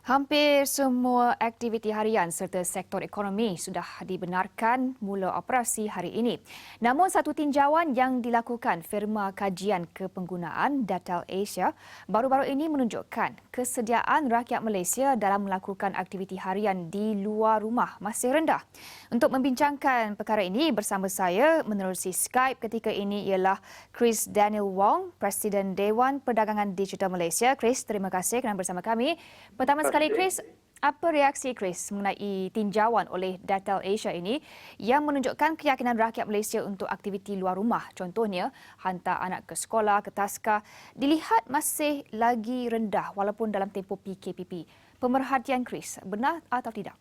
Hampir semua aktiviti harian serta sektor ekonomi sudah dibenarkan mula operasi hari ini. Namun satu tinjauan yang dilakukan firma kajian kepenggunaan Datal Asia baru-baru ini menunjukkan kesediaan rakyat Malaysia dalam melakukan aktiviti harian di luar rumah masih rendah. Untuk membincangkan perkara ini bersama saya menerusi Skype ketika ini ialah Chris Daniel Wong, Presiden Dewan Perdagangan Digital Malaysia. Chris, terima kasih kerana bersama kami. Pertama sekali, Chris, apa reaksi Chris mengenai tinjauan oleh Datal Asia ini yang menunjukkan keyakinan rakyat Malaysia untuk aktiviti luar rumah? Contohnya, hantar anak ke sekolah, ke taska, dilihat masih lagi rendah walaupun dalam tempoh PKPP. Pemerhatian Chris, benar atau tidak?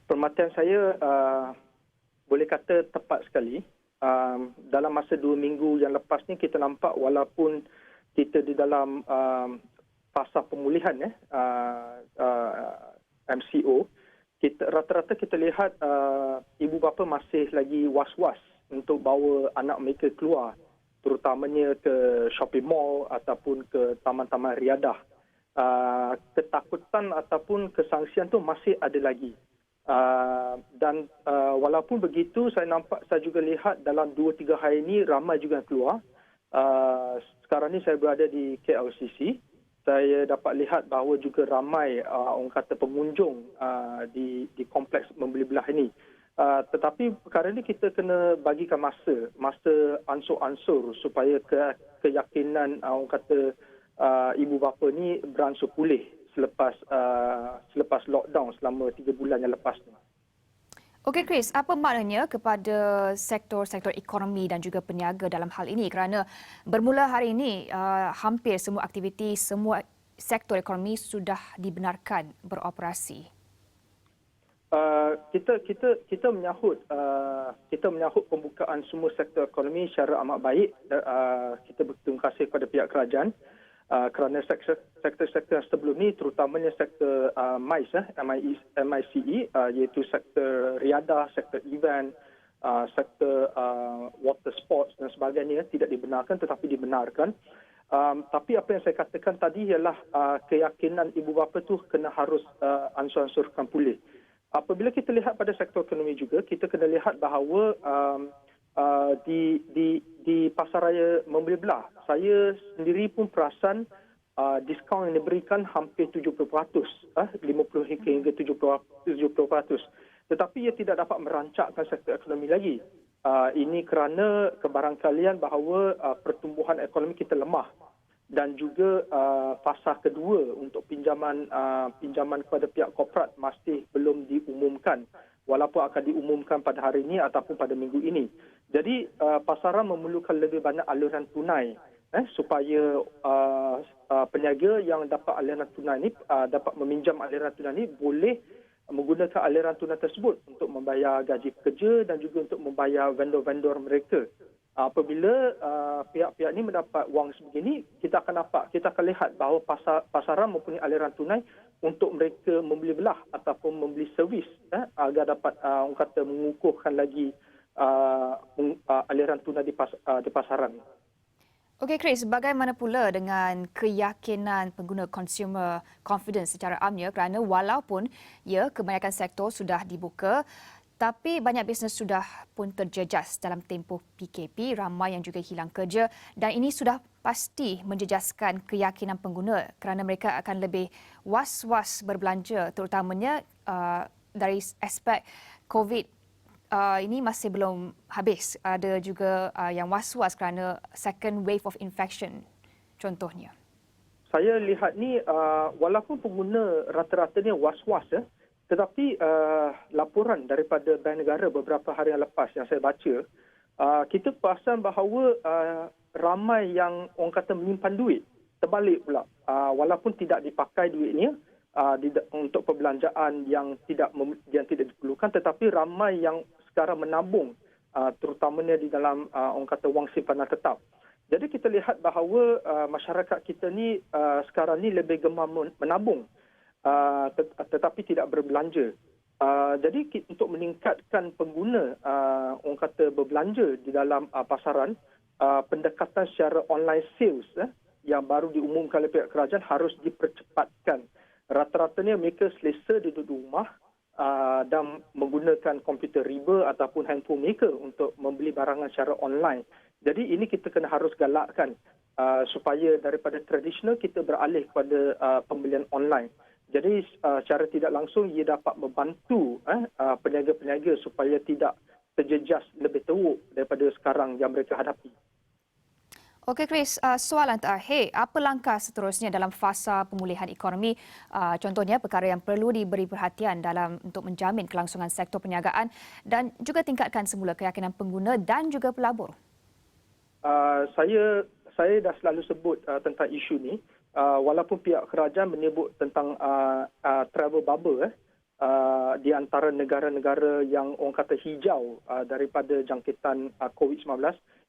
Perhatian saya boleh kata tepat sekali. Dalam masa 2 minggu yang lepas ni kita nampak walaupun kita di dalam fasa pemulihan MCO, rata-rata kita lihat ibu bapa masih lagi was-was untuk bawa anak mereka keluar, terutamanya ke shopping mall ataupun ke taman-taman riadah. Ketakutan ataupun kesangsian tu masih ada lagi. Dan walaupun begitu, saya juga lihat dalam 2-3 hari ini ramai juga yang keluar. Sekarang ni saya berada di KLCC. Saya dapat lihat bahawa juga ramai orang kata pengunjung di kompleks membeli belah ini. Tetapi perkara ini kita kena bagikan masa ansur-ansur supaya keyakinan orang kata ibu bapa ni beransur pulih selepas lockdown selama 3 bulan yang lepas ni. Okey Chris, apa maknanya kepada sektor-sektor ekonomi dan juga peniaga dalam hal ini kerana bermula hari ini hampir semua aktiviti, semua sektor ekonomi sudah dibenarkan beroperasi? Kita menyahut pembukaan semua sektor ekonomi secara amat baik. Kita berterima kasih kepada pihak kerajaan kerana sektor-sektor sebelum ni, terutamanya sektor MICE, iaitu sektor riadah, sektor event, sektor water sports dan sebagainya tidak dibenarkan tetapi dibenarkan. Tapi apa yang saya katakan tadi ialah keyakinan ibu bapa tu kena harus ansur-ansurkan pulih. Apabila kita lihat pada sektor ekonomi juga, kita kena lihat bahawa di pasaraya membeli belah, saya sendiri pun perasan diskaun yang diberikan hampir 70%, 50 hingga 70%. Tetapi ia tidak dapat merancakkan sektor ekonomi lagi. Ini kerana kebarangkalian bahawa pertumbuhan ekonomi kita lemah dan juga fasa kedua untuk pinjaman kepada pihak korporat masih belum diumumkan, walaupun akan diumumkan pada hari ini ataupun pada minggu ini. Jadi pasaran memerlukan lebih banyak aliran tunai supaya peniaga yang dapat aliran tunai ini dapat meminjam aliran tunai ini boleh menggunakan aliran tunai tersebut untuk membayar gaji pekerja dan juga untuk membayar vendor-vendor mereka. Apabila pihak-pihak ini mendapat wang sebegini, kita akan lihat bahawa pasaran mempunyai aliran tunai untuk mereka membeli belah ataupun membeli servis agar dapat orang kata mengukuhkan lagi aliran tunai di pasaran. Okey Chris, bagaimana pula dengan keyakinan pengguna consumer confidence secara amnya kerana walaupun kebanyakan sektor sudah dibuka, tapi banyak bisnes sudah pun terjejas dalam tempoh PKP, ramai yang juga hilang kerja dan ini sudah pasti menjejaskan keyakinan pengguna kerana mereka akan lebih was-was berbelanja terutamanya dari aspek COVID ini masih belum habis. Ada juga yang was-was kerana second wave of infection contohnya. Saya lihat ni walaupun pengguna rata-ratanya was-was tetapi laporan daripada Bank Negara beberapa hari yang lepas yang saya baca, kita perasan bahawa ramai yang orang kata menyimpan duit. Terbalik pula, walaupun tidak dipakai duitnya untuk perbelanjaan yang tidak diperlukan, tetapi ramai yang sekarang menabung, terutamanya di dalam orang kata wang simpanan tetap. Jadi kita lihat bahawa masyarakat kita ni sekarang ni lebih gemar menabung, tetapi tidak berbelanja. Jadi untuk meningkatkan pengguna orang kata berbelanja di dalam pasaran, pendekatan secara online sales yang baru diumumkan oleh pihak kerajaan harus dipercepatkan. rata-ratanya mereka selesa duduk di rumah dan menggunakan komputer riba ataupun handphone mereka untuk membeli barangan secara online. Jadi ini kita kena harus galakkan supaya daripada tradisional kita beralih kepada pembelian online. Jadi secara tidak langsung ia dapat membantu peniaga-peniaga supaya tidak terjejas lebih teruk daripada sekarang yang mereka hadapi. Okey Chris, soalan terakhir, apa langkah seterusnya dalam fasa pemulihan ekonomi? Contohnya perkara yang perlu diberi perhatian dalam untuk menjamin kelangsungan sektor perniagaan dan juga tingkatkan semula keyakinan pengguna dan juga pelabur. Saya dah selalu sebut tentang isu ni, walaupun pihak kerajaan menyebut tentang travel bubble di antara negara-negara yang orang kata hijau daripada jangkitan COVID-19,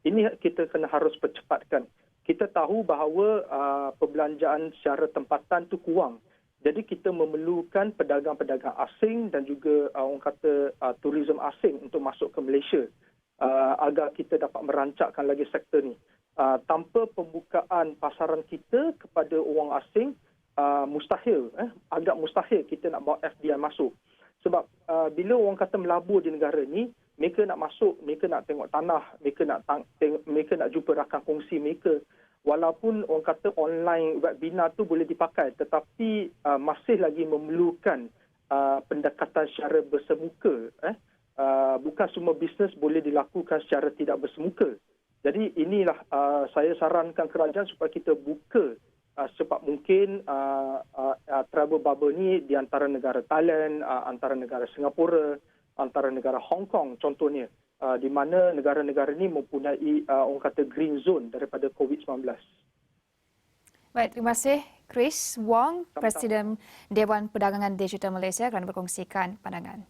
ini kita kena harus percepatkan. Kita tahu bahawa perbelanjaan secara tempatan tu kurang. Jadi kita memerlukan pedagang-pedagang asing dan juga orang kata tourism asing untuk masuk ke Malaysia agar kita dapat merancakkan lagi sektor ni. Tanpa pembukaan pasaran kita kepada orang asing, agak mustahil kita nak bawa FDI masuk. Sebab bila orang kata melabur di negara ni, mereka nak masuk, mereka nak tengok tanah, mereka nak jumpa rakan kongsi mereka. Walaupun orang kata online webinar tu boleh dipakai, tetapi masih lagi memerlukan pendekatan secara bersemuka. Bukan semua bisnes boleh dilakukan secara tidak bersemuka. Jadi inilah saya sarankan kerajaan supaya kita buka secepat mungkin travel bubble ni di antara negara Thailand, antara negara Singapura, antara negara Hong Kong contohnya, di mana negara-negara ini mempunyai orang kata green zone daripada COVID-19. Baik, terima kasih Chris Wong, Presiden Dewan Perdagangan Digital Malaysia kerana berkongsikan pandangan.